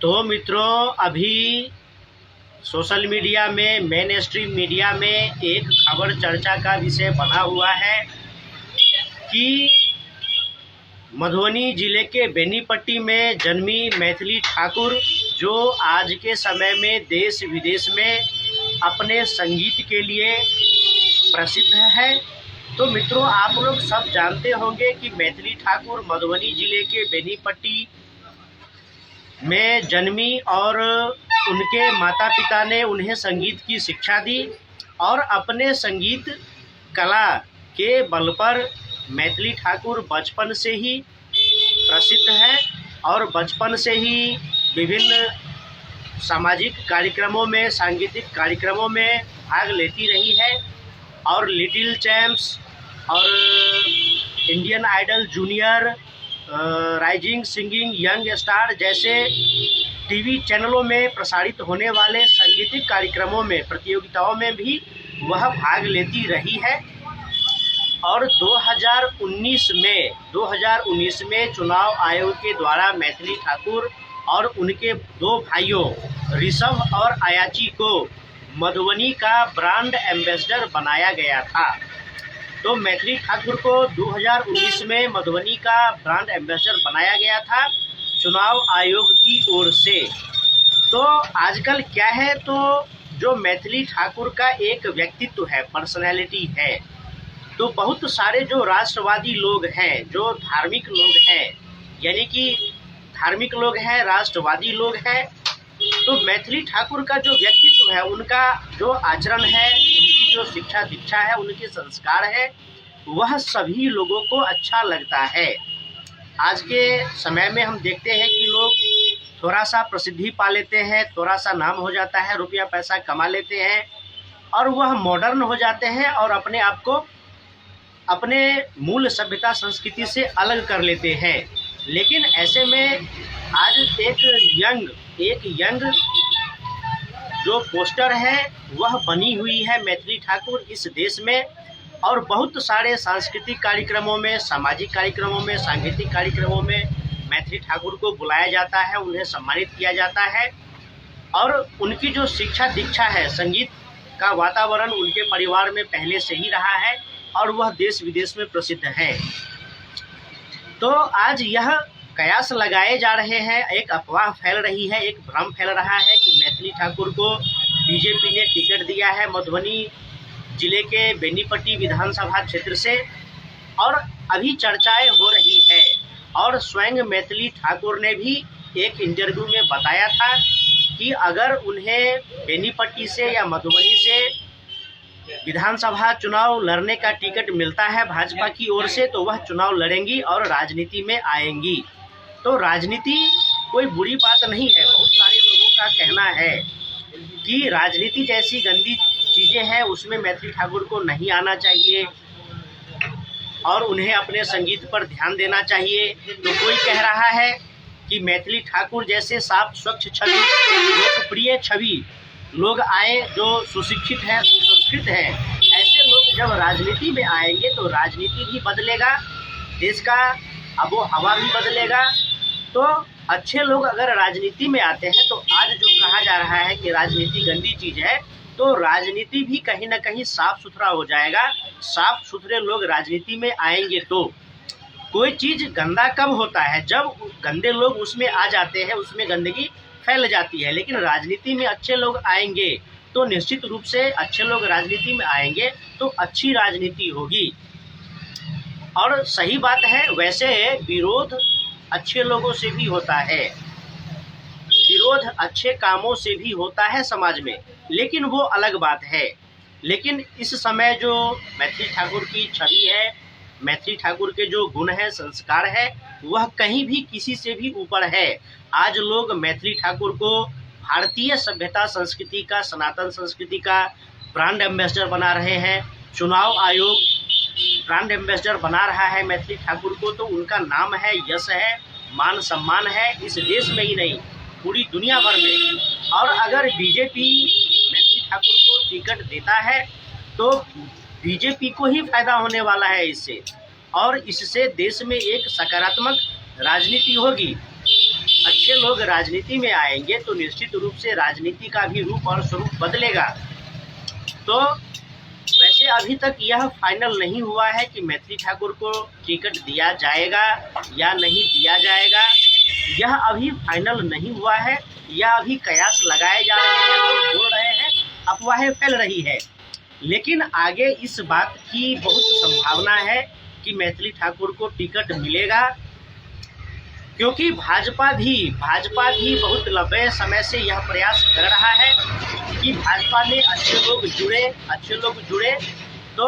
तो मित्रों, अभी सोशल मीडिया में, मेन स्ट्रीम मीडिया में एक खबर चर्चा का विषय बना हुआ है कि मधुबनी जिले के बेनीपट्टी में जन्मी मैथिली ठाकुर, जो आज के समय में देश विदेश में अपने संगीत के लिए प्रसिद्ध है। तो मित्रों, आप लोग सब जानते होंगे कि मैथिली ठाकुर मधुबनी जिले के बेनीपट्टी में जन्मी और उनके माता पिता ने उन्हें संगीत की शिक्षा दी और अपने संगीत कला के बल पर मैथिली ठाकुर बचपन से ही प्रसिद्ध है और बचपन से ही विभिन्न सामाजिक कार्यक्रमों में, सांगीतिक कार्यक्रमों में भाग लेती रही है और लिटिल चैम्प्स और Indian Idol Junior, rising singing young star जैसे टीवी चैनलों में प्रसारित होने वाले सांगीतिक कार्यक्रमों में, प्रतियोगिताओं में भी वह भाग लेती रही है। और 2019 में चुनाव आयोग के द्वारा मैथिली ठाकुर और उनके दो भाइयों ऋषभ और अयाची को मधुबनी का ब्रांड एम्बेसडर बनाया गया था। तो मैथिली ठाकुर को 2019 में मधुबनी का ब्रांड एम्बेसडर बनाया गया था चुनाव आयोग की ओर से। तो आजकल क्या है, तो जो मैथिली ठाकुर का एक व्यक्तित्व है, पर्सनैलिटी है, तो बहुत सारे जो राष्ट्रवादी लोग हैं, जो धार्मिक लोग हैं, यानी कि धार्मिक लोग हैं, राष्ट्रवादी लोग हैं, तो मैथिली ठाकुर का जो व्यक्तित्व है, उनका जो आचरण है, उनकी जो शिक्षा दीक्षा है, उनके संस्कार है, वह सभी लोगों को अच्छा लगता है। आज के समय में हम देखते हैं कि लोग थोड़ा सा प्रसिद्धि पा लेते हैं, थोड़ा सा नाम हो जाता है, रुपया पैसा कमा लेते हैं और वह मॉडर्न हो जाते हैं और अपने आप को अपने मूल सभ्यता संस्कृति से अलग कर लेते हैं। लेकिन ऐसे में आज एक यंग जो पोस्टर है वह बनी हुई है मैथिली ठाकुर इस देश में, और बहुत सारे सांस्कृतिक कार्यक्रमों में, सामाजिक कार्यक्रमों में, सांगीतिक कार्यक्रमों में मैथिली ठाकुर को बुलाया जाता है, उन्हें सम्मानित किया जाता है। और उनकी जो शिक्षा दीक्षा है, संगीत का वातावरण उनके परिवार में पहले से ही रहा है और वह देश विदेश में प्रसिद्ध है। तो आज यह कयास लगाए जा रहे हैं, एक अफवाह फैल रही है, एक भ्रम फैल रहा है कि मैथिली ठाकुर को बीजेपी ने टिकट दिया है मधुबनी जिले के बेनीपट्टी विधानसभा क्षेत्र से, और अभी चर्चाएं हो रही है। और स्वयं मैथिली ठाकुर ने भी एक इंटरव्यू में बताया था कि अगर उन्हें बेनीपट्टी से या मधुबनी से विधानसभा चुनाव लड़ने का टिकट मिलता है भाजपा की ओर से, तो वह चुनाव लड़ेंगी और राजनीति में आएंगी। तो राजनीति कोई बुरी बात नहीं है। बहुत सारे लोगों का कहना है कि राजनीति जैसी गंदी चीज़ें हैं, उसमें मैथिली ठाकुर को नहीं आना चाहिए और उन्हें अपने संगीत पर ध्यान देना चाहिए। तो कोई कह रहा है कि मैथिली ठाकुर जैसे साफ स्वच्छ छवि, लोकप्रिय छवि लोग आए, जो सुशिक्षित हैं, सुसंस्कृत हैं, ऐसे लोग जब राजनीति में आएंगे तो राजनीति भी बदलेगा, देश का आबो हवा भी बदलेगा। तो अच्छे लोग अगर राजनीति में आते हैं, तो आज जो कहा जा रहा है कि राजनीति गंदी चीज़ है, तो राजनीति भी कहीं ना कहीं साफ सुथरा हो जाएगा। साफ सुथरे लोग राजनीति में आएंगे तो कोई चीज़ गंदा कब होता है, जब गंदे लोग उसमें आ जाते हैं, उसमें गंदगी फैल जाती है। लेकिन राजनीति में अच्छे लोग आएंगे तो निश्चित रूप से अच्छे लोग राजनीति में आएंगे तो अच्छी राजनीति होगी। और सही बात है, वैसे विरोध अच्छे लोगों से भी होता है, विरोध अच्छे कामों से भी होता है समाज में, लेकिन वो अलग बात है। लेकिन इस समय जो मैथिली ठाकुर की छवि है, मैथिली ठाकुर के जो गुण हैं, संस्कार है, वह कहीं भी किसी से भी ऊपर है। आज लोग मैथिली ठाकुर को भारतीय सभ्यता संस्कृति का, सनातन संस्कृति का ब्रांड एम्बेसडर बना रहे हैं। चुनाव आयोग ब्रांड एम्बेसडर बना रहा है मैथिली ठाकुर को, तो उनका नाम है, यश है, मान सम्मान है, इस देश में ही नहीं पूरी दुनिया भर में। और अगर बीजेपी मैथिली ठाकुर को टिकट देता है तो बीजेपी को ही फायदा होने वाला है इससे, और इससे देश में एक सकारात्मक राजनीति होगी। अच्छे लोग राजनीति में आएंगे तो निश्चित रूप से राजनीति का भी रूप और स्वरूप बदलेगा। तो वैसे अभी तक यह फाइनल नहीं हुआ है कि मैथिली ठाकुर को टिकट दिया जाएगा या नहीं दिया जाएगा, यह अभी फाइनल नहीं हुआ है। यह अभी कयास लगाए जा रहे हैं, लोग बोल रहे हैं, अफवाहें फैल रही है। लेकिन आगे इस बात की बहुत संभावना है कि मैथिली ठाकुर को टिकट मिलेगा, क्योंकि भाजपा भी बहुत लंबे समय से यह प्रयास कर रहा है कि भाजपा में अच्छे लोग जुड़े तो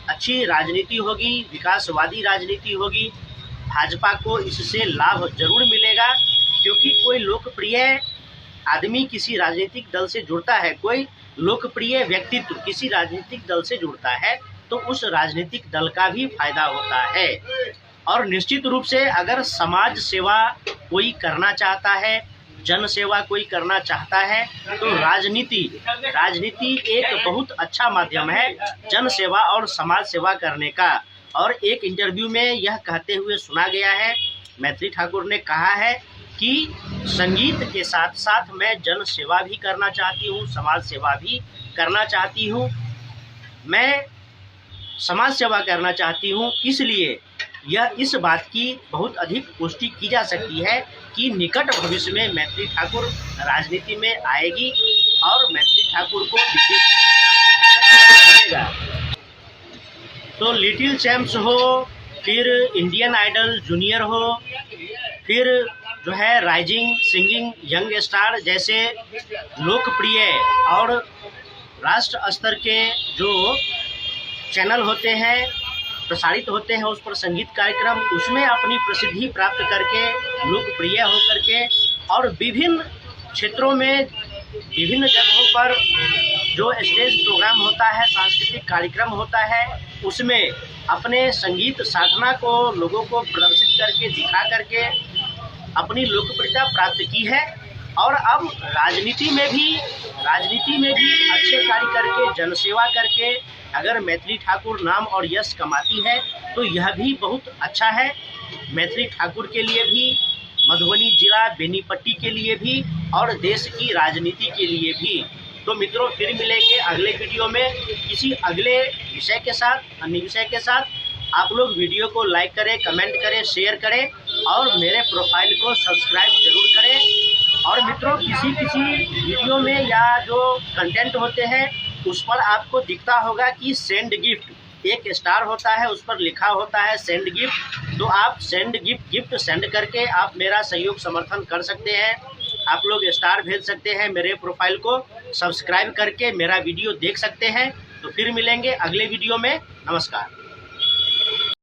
अच्छी राजनीति होगी, विकासवादी राजनीति होगी। भाजपा को इससे लाभ जरूर मिलेगा, क्योंकि कोई लोकप्रिय आदमी किसी राजनीतिक दल से जुड़ता है, कोई लोकप्रिय व्यक्तित्व किसी राजनीतिक दल से जुड़ता है तो उस राजनीतिक दल का भी फायदा होता है। और निश्चित रूप से अगर समाज सेवा कोई करना चाहता है, जन सेवा कोई करना चाहता है, तो राजनीति एक बहुत अच्छा माध्यम है जन सेवा और समाज सेवा करने का। और एक इंटरव्यू में यह कहते हुए सुना गया है, मैथिली ठाकुर ने कहा है कि संगीत के साथ साथ मैं जन सेवा भी करना चाहती हूँ, समाज सेवा भी करना चाहती हूँ, मैं समाज सेवा करना चाहती हूँ। इसलिए इस बात की बहुत अधिक पुष्टि की जा सकती है कि निकट भविष्य में मैथिली ठाकुर राजनीति में आएगी और मैथिली ठाकुर को मिलेगा। तो लिटिल चैम्प्स हो, फिर इंडियन आइडल जूनियर हो, फिर जो है राइजिंग सिंगिंग यंग स्टार जैसे लोकप्रिय और राष्ट्र स्तर के जो चैनल होते हैं, प्रसारित होते हैं उस पर संगीत कार्यक्रम, उसमें अपनी प्रसिद्धि प्राप्त करके, लोकप्रिय होकर के और विभिन्न क्षेत्रों में विभिन्न जगहों पर जो स्टेज प्रोग्राम होता है, सांस्कृतिक कार्यक्रम होता है, उसमें अपने संगीत साधना को लोगों को प्रदर्शित करके, दिखा करके अपनी लोकप्रियता प्राप्त की है। और अब राजनीति में भी अच्छे कार्य करके, जनसेवा करके अगर मैथिली ठाकुर नाम और यश कमाती है तो यह भी बहुत अच्छा है, मैथिली ठाकुर के लिए भी, मधुबनी जिला बेनीपट्टी के लिए भी और देश की राजनीति के लिए भी। तो मित्रों, फिर मिलेंगे अगले वीडियो में किसी अगले विषय के साथ, अन्य विषय के साथ। आप लोग वीडियो को लाइक करें, कमेंट करें, शेयर करें और मेरे प्रोफाइल को सब्सक्राइब जरूर करें। और मित्रों, किसी वीडियो में या जो कंटेंट होते हैं उस पर आपको दिखता होगा कि सेंड गिफ्ट, एक स्टार होता है, उस पर लिखा होता है सेंड गिफ्ट। तो आप सेंड गिफ्ट सेंड करके आप मेरा सहयोग समर्थन कर सकते हैं। आप लोग स्टार भेज सकते हैं, मेरे प्रोफाइल को सब्सक्राइब करके मेरा वीडियो देख सकते हैं। तो फिर मिलेंगे अगले वीडियो में। नमस्कार।